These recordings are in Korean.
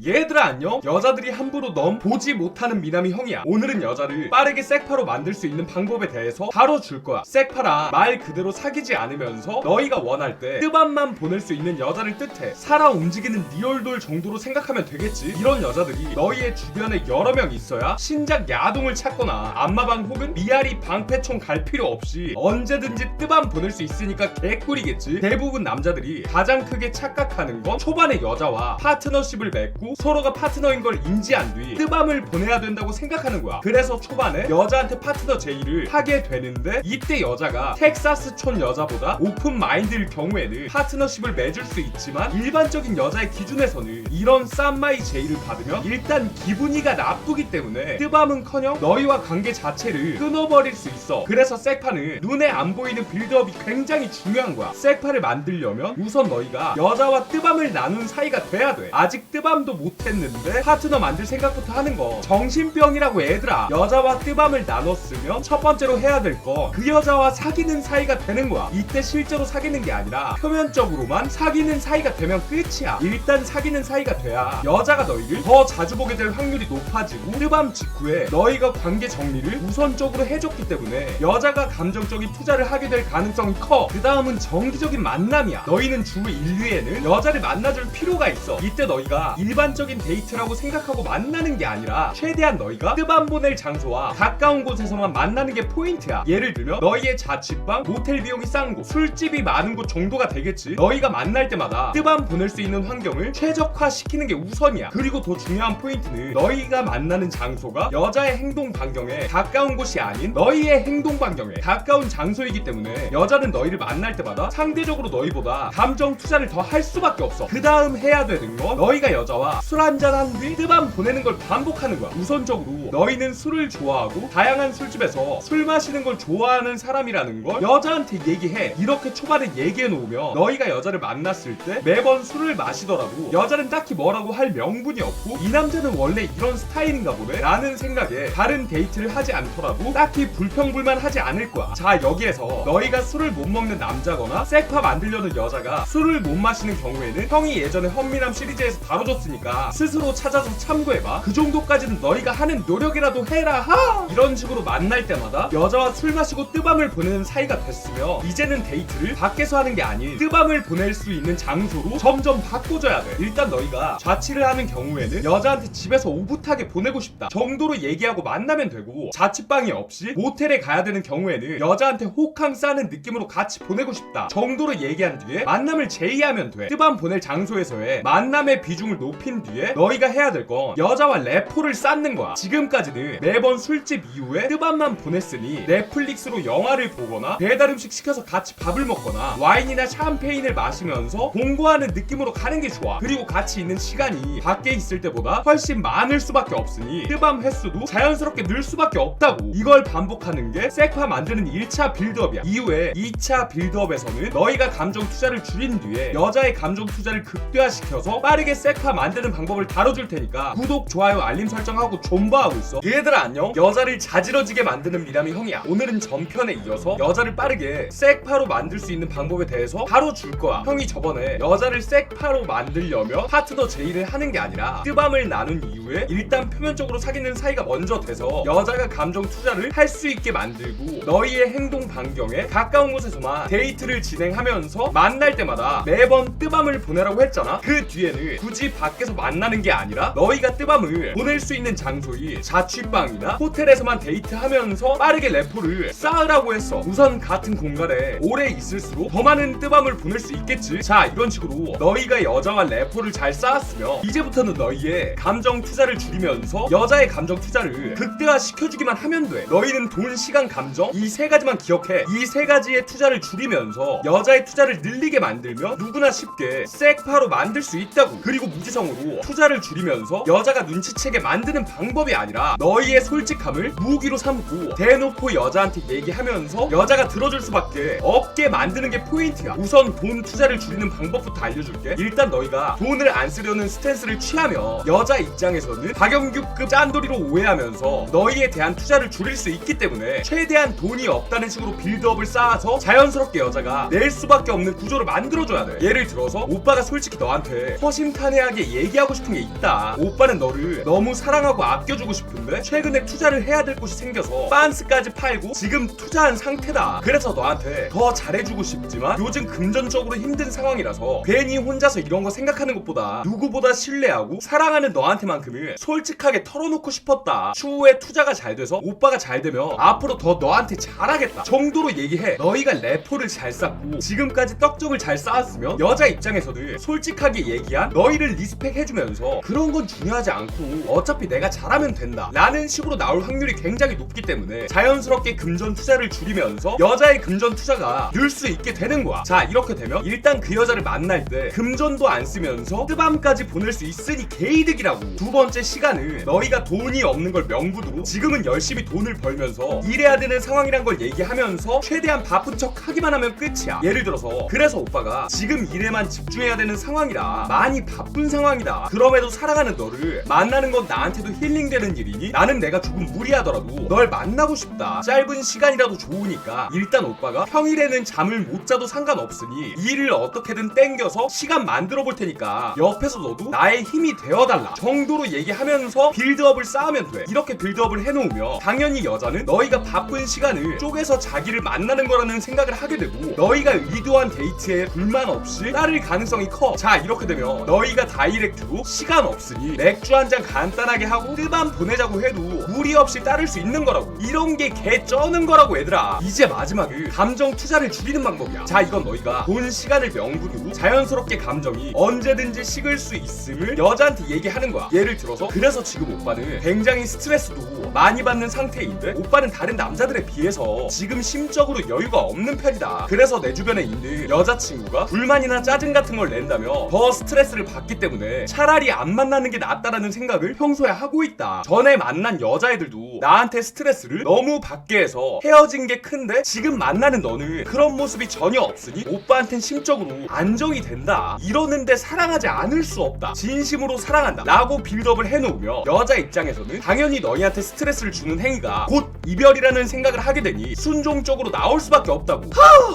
얘들아 안녕? 여자들이 함부로 넘 보지 못하는 미남이 형이야. 오늘은 여자를 빠르게 섹파로 만들 수 있는 방법에 대해서 다뤄줄 거야. 섹파라 말 그대로 사귀지 않으면서 너희가 원할 때 뜨밤만 보낼 수 있는 여자를 뜻해. 살아 움직이는 리얼돌 정도로 생각하면 되겠지. 이런 여자들이 너희의 주변에 여러 명 있어야 신작 야동을 찾거나 안마방 혹은 미아리 방패총 갈 필요 없이 언제든지 뜨밤 보낼 수 있으니까 개꿀이겠지. 대부분 남자들이 가장 크게 착각하는 건 초반에 여자와 파트너십을 맺고 서로가 파트너인 걸 인지한 뒤 뜨밤을 보내야 된다고 생각하는 거야. 그래서 초반에 여자한테 파트너 제의를 하게 되는데, 이때 여자가 텍사스촌 여자보다 오픈 마인드일 경우에는 파트너십을 맺을 수 있지만 일반적인 여자의 기준에서는 이런 쌈마이 제의를 받으면 일단 기분이가 나쁘기 때문에 뜨밤은커녕 너희와 관계 자체를 끊어버릴 수 있어. 그래서 섹파는 눈에 안 보이는 빌드업이 굉장히 중요한 거야. 섹파를 만들려면 우선 너희가 여자와 뜨밤을 나눈 사이가 돼야 돼. 아직 뜨밤도 못했는데 파트너 만들 생각부터 하는 거 정신병이라고 얘들아. 여자와 뜨밤을 나눴으면 첫 번째로 해야 될 거 그 여자와 사귀는 사이가 되는 거야. 이때 실제로 사귀는 게 아니라 표면적으로만 사귀는 사이가 되면 끝이야. 일단 사귀는 사이가 돼야 여자가 너희를 더 자주 보게 될 확률이 높아지고, 뜨밤 직후에 너희가 관계 정리를 우선적으로 해줬기 때문에 여자가 감정적인 투자를 하게 될 가능성이 커. 그 다음은 정기적인 만남이야. 너희는 주 1, 2회는 여자를 만나줄 필요가 있어. 이때 너희가 일반적인 데이트라고 생각하고 만나는 게 아니라 최대한 너희가 뜨밤 보낼 장소와 가까운 곳에서만 만나는 게 포인트야. 예를 들면 너희의 자취방, 모텔 비용이 싼 곳, 술집이 많은 곳 정도가 되겠지. 너희가 만날 때마다 뜨밤 보낼 수 있는 환경을 최적화시키는 게 우선이야. 그리고 더 중요한 포인트는 너희가 만나는 장소가 여자의 행동 반경에 가까운 곳이 아닌 너희의 행동 반경에 가까운 장소이기 때문에 여자는 너희를 만날 때마다 상대적으로 너희보다 감정 투자를 더 할 수밖에 없어. 그 다음 해야 되는 건 너희가 여자와 술 한잔 한 뒤 뜨밤 보내는 걸 반복하는 거야. 우선적으로 너희는 술을 좋아하고 다양한 술집에서 술 마시는 걸 좋아하는 사람이라는 걸 여자한테 얘기해. 이렇게 초반에 얘기해 놓으면 너희가 여자를 만났을 때 매번 술을 마시더라도 여자는 딱히 뭐라고 할 명분이 없고, 이 남자는 원래 이런 스타일인가 보네 라는 생각에 다른 데이트를 하지 않더라도 딱히 불평불만 하지 않을 거야. 자, 여기에서 너희가 술을 못 먹는 남자거나 섹파 만들려는 여자가 술을 못 마시는 경우에는 형이 예전에 헌미남 시리즈에서 다뤄줬으니까 스스로 찾아서 참고해봐. 그 정도까지는 너희가 하는 노력이라도 해라 하! 이런 식으로 만날 때마다 여자와 술 마시고 뜨밤을 보내는 사이가 됐으며, 이제는 데이트를 밖에서 하는 게 아닌 뜨밤을 보낼 수 있는 장소로 점점 바꿔줘야 돼. 일단 너희가 자취를 하는 경우에는 여자한테 집에서 오붓하게 보내고 싶다 정도로 얘기하고 만나면 되고, 자취방이 없이 모텔에 가야 되는 경우에는 여자한테 호캉 싸는 느낌으로 같이 보내고 싶다 정도로 얘기한 뒤에 만남을 제의하면 돼. 뜨밤 보낼 장소에서의 만남의 비중을 높인 뒤에 너희가 해야 될 건 여자와 레포를 쌓는 거야. 지금까지는 매번 술집 이후에 뜨밤만 보냈으니 넷플릭스로 영화를 보거나 배달음식 시켜서 같이 밥을 먹거나 와인이나 샴페인을 마시면서 공부하는 느낌으로 가는 게 좋아. 그리고 같이 있는 시간이 밖에 있을 때보다 훨씬 많을 수밖에 없으니 뜨밤 횟수도 자연스럽게 늘 수밖에 없다고. 이걸 반복하는 게 섹파 만드는 1차 빌드업이야. 이후에 2차 빌드업에서는 너희가 감정 투자를 줄인 뒤에 여자의 감정 투자를 극대화시켜서 빠르게 섹파 만드는 방법을 다뤄줄 테니까 구독, 좋아요, 알림 설정하고 존버하고 있어. 얘들아 안녕? 여자를 자지러지게 만드는 미남이 형이야. 오늘은 전편에 이어서 여자를 빠르게 섹파로 만들 수 있는 방법에 대해서 다뤄줄 거야. 형이 저번에 여자를 섹파로 만들려면 파트너 제의를 하는 게 아니라 뜨밤을 나눈 이후에 일단 표면적으로 사귀는 사이가 먼저 돼서 여자가 감정 투자를 할 수 있게 만들고, 너희의 행동 반경에 가까운 곳에서만 데이트를 진행하면서 만날 때마다 매번 뜨밤을 보내라고 했잖아. 그 뒤에는 굳이 밖에서 만나는 게 아니라 너희가 뜨밤을 보낼 수 있는 장소인 자취방이나 호텔에서만 데이트하면서 빠르게 레포를 쌓으라고 했어. 우선 같은 공간에 오래 있을수록 더 많은 뜨밤을 보낼 수 있겠지. 자, 이런 식으로 너희가 여자와 레포를 잘 쌓았으면 이제부터는 너희의 감정 투자를 줄이면서 여자의 감정 투자를 극대화시켜주기만 하면 돼. 너희는 돈, 시간, 감정 이 세 가지만 기억해. 이 세 가지의 투자를 줄이면서 여자의 투자를 늘리게 만들면 누구나 쉽게 섹파로 만들 수 있다고. 그리고 무지성으로 투자를 줄이면서 여자가 눈치채게 만드는 방법이 아니라 너희의 솔직함을 무기로 삼고 대놓고 여자한테 얘기하면서 여자가 들어줄 수밖에 없게 만드는 게 포인트야. 우선 돈 투자를 줄이는 방법부터 알려줄게. 일단 너희가 돈을 안 쓰려는 스탠스를 취하면 여자 입장에서는 박영규급 짠돌이로 오해하면서 너희에 대한 투자를 줄일 수 있기 때문에 최대한 돈이 없다는 식으로 빌드업을 쌓아서 자연스럽게 여자가 낼 수밖에 없는 구조를 만들어줘야 돼. 예를 들어서 오빠가 솔직히 너한테 허심탄회하게 얘기하고 싶은 게 있다. 오빠는 너를 너무 사랑하고 아껴주고 싶은데 최근에 투자를 해야 될 곳이 생겨서 빤스까지 팔고 지금 투자한 상태다. 그래서 너한테 더 잘해주고 싶지만 요즘 금전적으로 힘든 상황이라서 괜히 혼자서 이런 거 생각하는 것보다 누구보다 신뢰하고 사랑하는 너한테만큼은 솔직하게 털어놓고 싶었다. 추후에 투자가 잘 돼서 오빠가 잘 되면 앞으로 더 너한테 잘하겠다 정도로 얘기해. 너희가 래퍼를 잘 쌓고 지금까지 떡점을 잘 쌓았으면 여자 입장에서는 솔직하게 얘기한 너희를 리스펙해주면서 그런 건 중요하지 않고 어차피 내가 잘하면 된다 라는 식으로 나올 확률이 굉장히 높기 때문에 자연스럽게 금전 투자를 줄이면서 여자의 금전 투자가 늘 수 있게 되는 거야. 자, 이렇게 되면 일단 그 여자를 만날 때 금전도 안 쓰면서 뜨밤까지 보낼 수 있으니 개이득이라고. 두 번째, 시간은 너희가 돈이 없는 걸 명분으로 지금은 열심히 돈을 벌면서 일해야 되는 상황이란 걸 얘기하면서 최대한 바쁜 척 하기만 하면 끝이야. 예를 들어서 그래서 오빠가 지금 일에만 집중해야 되는 상황이라 많이 바쁜 상황이다. 그럼에도 사랑하는 너를 만나는 건 나한테도 힐링되는 일이니 나는 내가 조금 무리하더라도 널 만나고 싶다. 짧은 시간이라도 좋으니까 일단 오빠가 평일에는 잠을 못 자도 상관없으니 일을 어떻게든 땡겨서 시간 만들어 볼 테니까 옆에서 너도 나의 힘이 되어달라 정도로 얘기하면서 빌드업을 쌓으면 돼. 이렇게 빌드업을 해놓으면 당연히 여자는 너희가 바쁜 시간을 쪼개서 자기를 만나는 거라는 생각을 하게 되고 너희가 의도한 데이트에 불만 없이 따를 가능성이 커. 자, 이렇게 되면 너희가 다이렉트로 시간 없으니 맥주 한 잔 간단하게 하고 뜨밤 보내자고 해도 무리 없이 따를 수 있는 거라고. 이런 게 개 쩌는 거라고 얘들아. 이제 마지막은 감정 투자를 줄이는 방법이야. 자, 이건 너희가 돈 시간을 명분으로 자연스럽게 감정이 언제든지 식을 수 있음을 여자한테 얘기하는 거야. 예를 들어서 그래서 지금 오빠는 굉장히 스트레스도 많이 받는 상태인데 오빠는 다른 남자들에 비해서 지금 심적으로 여유가 없는 편이다. 그래서 내 주변에 있는 여자친구가 불만이나 짜증 같은 걸 낸다며 더 스트레스를 받기 때문에 차라리 안 만나는 게 낫다라는 생각을 평소에 하고 있다. 전에 만난 여자애들도 나한테 스트레스를 너무 받게 해서 헤어진 게 큰데 지금 만나는 너는 그런 모습이 전혀 없으니 오빠한텐 심적으로 안정이 된다. 이러는데 사랑하지 않을 수 없다. 진심으로 사랑한다 라고 빌드업을 해놓으며 여자 입장에서는 당연히 너희한테 스트레스를 주는 행위가 곧 이별이라는 생각을 하게 되니 순종적으로 나올 수밖에 없다고.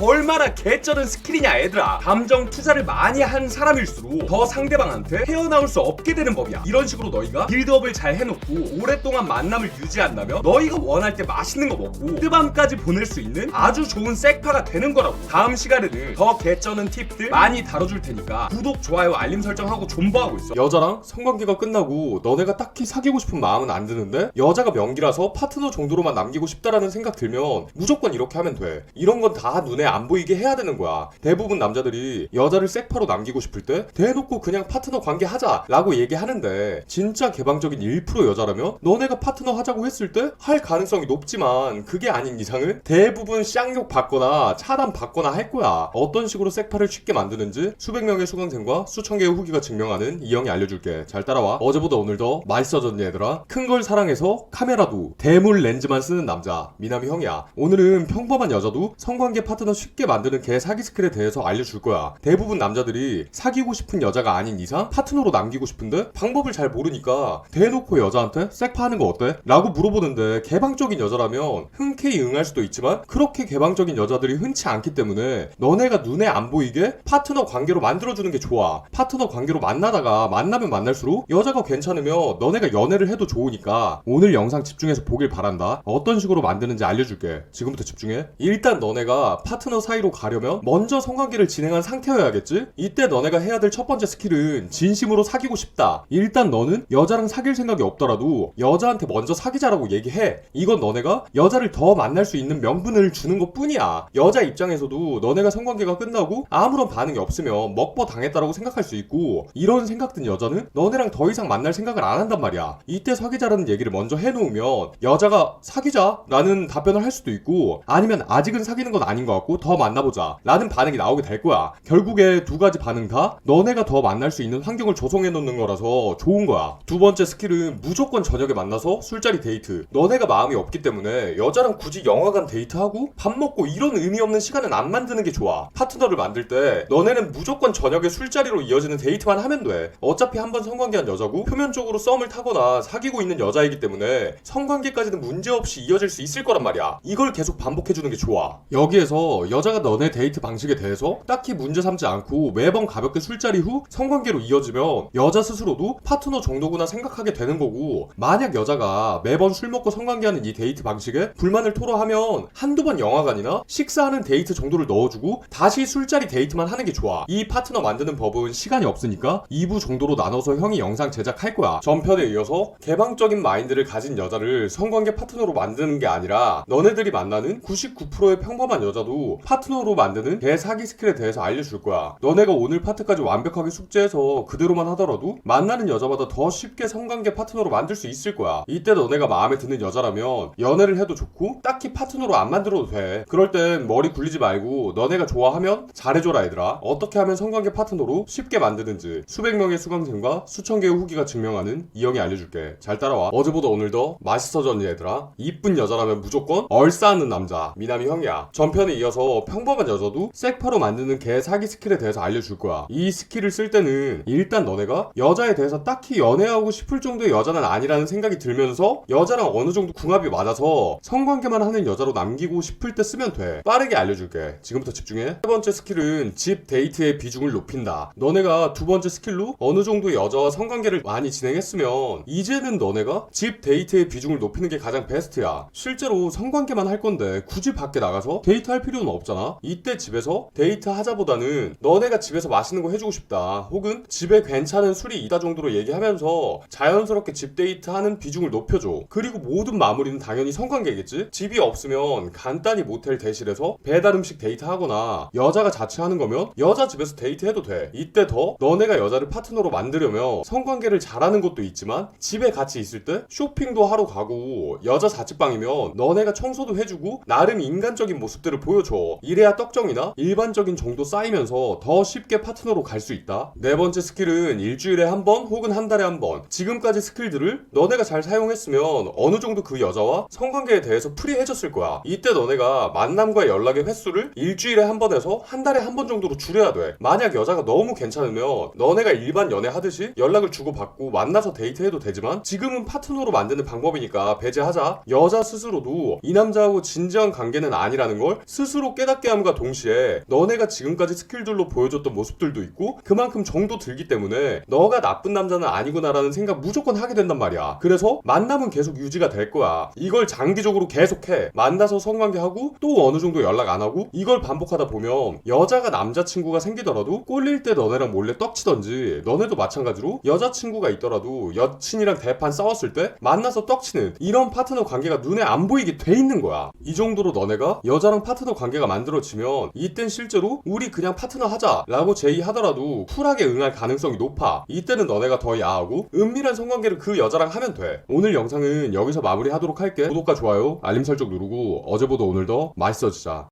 얼마나 개쩌는 스킬이냐 얘들아. 감정 투자를 많이 한 사람일수록 더 상대방한테 헤어나올 수 없게 되는 법이야. 이런 식으로 너희가 빌드업을 잘 해놓고 오랫동안 만남을 유지한다면 너희가 원할 때 맛있는 거 먹고 뜨밤까지 보낼 수 있는 아주 좋은 섹파가 되는 거라고. 다음 시간에는 더 개쩌는 팁들 많이 다뤄줄 테니까 구독, 좋아요, 알림 설정하고 존버하고 있어. 여자랑 성관계가 끝나고 너네가 딱히 사귀고 싶은 마음은 안 드는데 여자가 명기라서 파트너 정도로만 남기고 싶다라는 생각 들면 무조건 이렇게 하면 돼. 이런 건 다 눈에 안 보이게 해야 되는 거야. 대부분 남자들이 여자를 섹파로 남기고 싶을 때 대놓고 그냥 파트너 관계 하자 라고 얘기하는데 진짜 개방적인 1% 여자라면 너네가 파트너 하자고 했을 때 할 가능성이 높지만 그게 아닌 이상은 대부분 쌍욕 받거나 차단 받거나 할 거야. 어떤 식으로 섹파를 쉽게 만드는지 수백 명의 수강생과 수천 개의 후기가 증명하는 이 형이 알려줄게. 잘 따라와. 어제보다 오늘 더 맛있어졌니 얘들아? 큰 걸 사랑해서 카메라도 대물 렌즈만 쓰는 남자 미남이 형이야. 오늘은 평범한 여자도 성관계 파트너 쉽게 만드는 개 사기 스킬에 대해서 알려줄 거야. 대부분 남자들이 사귀고 싶은 여자가 아닌 이상 파트너로 남기고 싶은데 방법을 잘 모르니까 대놓고 여자한테 섹파 하는 거 어때? 라고 물어보는데 개방적인 여자라면 흔쾌히 응할 수도 있지만 그렇게 개방적인 여자들이 흔치 않기 때문에 너네가 눈에 안 보이게 파트너 관계로 만들어주는 게 좋아. 파트너 관계로 만나다가 만나면 만날수록 여자가 괜찮으면 너네가 연애를 해도 좋으니까 오늘 영상 집중해서 보길 바란다. 어떤 식으로 만드는지 알려줄게. 지금부터 집중해. 일단 너네가 파트너 사이로 가려면 먼저 성관계를 진행한 상태여야겠지? 이때 너네가 해야 될 첫 번째 스킬은 진심으로 사귀고 싶다. 일단 너는 여자랑 사귈 생각이 없더라도 여자한테 먼저 사귀자라고 얘기해. 이건 너네가 여자를 더 만날 수 있는 명분을 주는 것 뿐이야. 여자 입장에서도 너네가 성관계가 끝나고 아무런 반응이 없으면 먹버 당했다라고 생각할 수 있고 이런 생각 든 여자는 너네랑 더 이상 만날 생각을 안 한단 말이야. 이때 사귀자라는 얘기를 먼저 해놓으면 여자가 사귀자 라는 답변을 할 수도 있고 아니면 아직은 사귀는 건 아닌 것 같고 더 만나보자 라는 반응이 나오게 될 거야. 결국에 두 가지 반응 다 너네가 더 만날 수 있는 환경을 조성해 놓는 거라서 좋은 거야. 두 번째 스킬은 무조건 저녁에 만나서 술자리 데이트. 너네가 마음이 없기 때문에 여자랑 굳이 영화관 데이트하고 밥 먹고 이런 의미 없는 시간은 안 만드는 게 좋아. 파트너를 만들 때 너네는 무조건 저녁에 술자리로 이어지는 데이트만 하면 돼. 어차피 한번 성관계한 여자고 표면적으로 썸을 타거나 사귀고 있는 여자이기 때문에 성관계까지는 문제없이 없이 이어질 수 있을 거란 말이야. 이걸 계속 반복해주는 게 좋아. 여기에서 여자가 너네 데이트 방식에 대해서 딱히 문제 삼지 않고 매번 가볍게 술자리 후 성관계로 이어지면 여자 스스로도 파트너 정도구나 생각하게 되는 거고, 만약 여자가 매번 술 먹고 성관계하는 이 데이트 방식에 불만을 토로하면 한두 번 영화관이나 식사하는 데이트 정도를 넣어주고 다시 술자리 데이트만 하는 게 좋아. 이 파트너 만드는 법은 시간이 없으니까 2부 정도로 나눠서 형이 영상 제작할 거야. 전편에 이어서 개방적인 마인드를 가진 여자를 성관계 파트너로 만드는 게 아니라 너네들이 만나는 99%의 평범한 여자도 파트너로 만드는 대사기 스킬에 대해서 알려줄 거야. 너네가 오늘 파트까지 완벽하게 숙제해서 그대로만 하더라도 만나는 여자마다 더 쉽게 성관계 파트너로 만들 수 있을 거야. 이때 너네가 마음에 드는 여자라면 연애를 해도 좋고 딱히 파트너로 안 만들어도 돼. 그럴 땐 머리 굴리지 말고 너네가 좋아하면 잘해줘라 얘들아. 어떻게 하면 성관계 파트너로 쉽게 만드는지 수백 명의 수강생과 수천 개의 후기가 증명하는 이 형이 알려줄게. 잘 따라와. 어제보다 오늘 더 맛있어졌니 얘들아. 이쁜 여자라면 무조건 얼싸하는 남자 미남이 형이야. 전편에 이어서 평범한 여자도 섹파로 만드는 개 사기 스킬에 대해서 알려줄 거야. 이 스킬을 쓸 때는 일단 너네가 여자에 대해서 딱히 연애하고 싶을 정도의 여자는 아니라는 생각이 들면서 여자랑 어느 정도 궁합이 맞아서 성관계만 하는 여자로 남기고 싶을 때 쓰면 돼. 빠르게 알려줄게. 지금부터 집중해. 세 번째 스킬은 집 데이트의 비중을 높인다. 너네가 두 번째 스킬로 어느 정도 여자와 성관계를 많이 진행했으면 이제는 너네가 집 데이트의 비중을 높이는 게 가장 베스트야. 실제로 성관계만 할 건데 굳이 밖에 나가서 데이트할 필요는 없잖아. 이때 집에서 데이트 하자보다는 너네가 집에서 맛있는 거 해주고 싶다, 혹은 집에 괜찮은 술이 있다 정도로 얘기하면서 자연스럽게 집 데이트 하는 비중을 높여줘. 그리고 모든 마무리는 당연히 성관계겠지? 집이 없으면 간단히 모텔 대실에서 배달 음식 데이트 하거나 여자가 자취하는 거면 여자 집에서 데이트 해도 돼. 이때 더 너네가 여자를 파트너로 만들려면 성관계를 잘하는 것도 있지만 집에 같이 있을 때 쇼핑도 하러 가고, 여자 자취방이면 너네가 청소도 해주고 나름 인간적인 모습들을 보여줘. 이래야 떡정이나 일반적인 정도 쌓이면서 더 쉽게 파트너로 갈 수 있다. 네 번째 스킬은 일주일에 한 번 혹은 한 달에 한 번. 지금까지 스킬들을 너네가 잘 사용했으면 어느 정도 그 여자와 성관계에 대해서 프리해졌을 거야. 이때 너네가 만남과 연락의 횟수를 일주일에 한 번에서 한 달에 한 번 정도로 줄여야 돼. 만약 여자가 너무 괜찮으면 너네가 일반 연애 하듯이 연락을 주고받고 만나서 데이트해도 되지만 지금은 파트너로 만드는 방법이니까 배제하자. 여자 스스로도 이 남자하고 진지한 관계는 아니라는 걸 스스로 깨닫게 함과 동시에 너네가 지금까지 스킬들로 보여줬던 모습들도 있고 그만큼 정도 들기 때문에 너가 나쁜 남자는 아니구나라는 생각 무조건 하게 된단 말이야. 그래서 만남은 계속 유지가 될 거야. 이걸 장기적으로 계속해. 만나서 성관계하고 또 어느 정도 연락 안 하고 이걸 반복하다 보면 여자가 남자친구가 생기더라도 꼴릴 때 너네랑 몰래 떡치던지, 너네도 마찬가지로 여자친구가 있더라도 여친이랑 대판 싸웠을 때 만나서 떡치는 이런 파트너 관계가 눈에 안 보이게 돼 있는 거야. 이 정도로 너네가 여자랑 파트너 관계가 만들어지면 이땐 실제로 우리 그냥 파트너 하자 라고 제의하더라도 쿨하게 응할 가능성이 높아. 이때는 너네가 더 야하고 은밀한 성관계를 그 여자랑 하면 돼. 오늘 영상은 여기서 마무리하도록 할게. 구독과 좋아요, 알림 설정 누르고 어제보다 오늘 더 맛있어지자.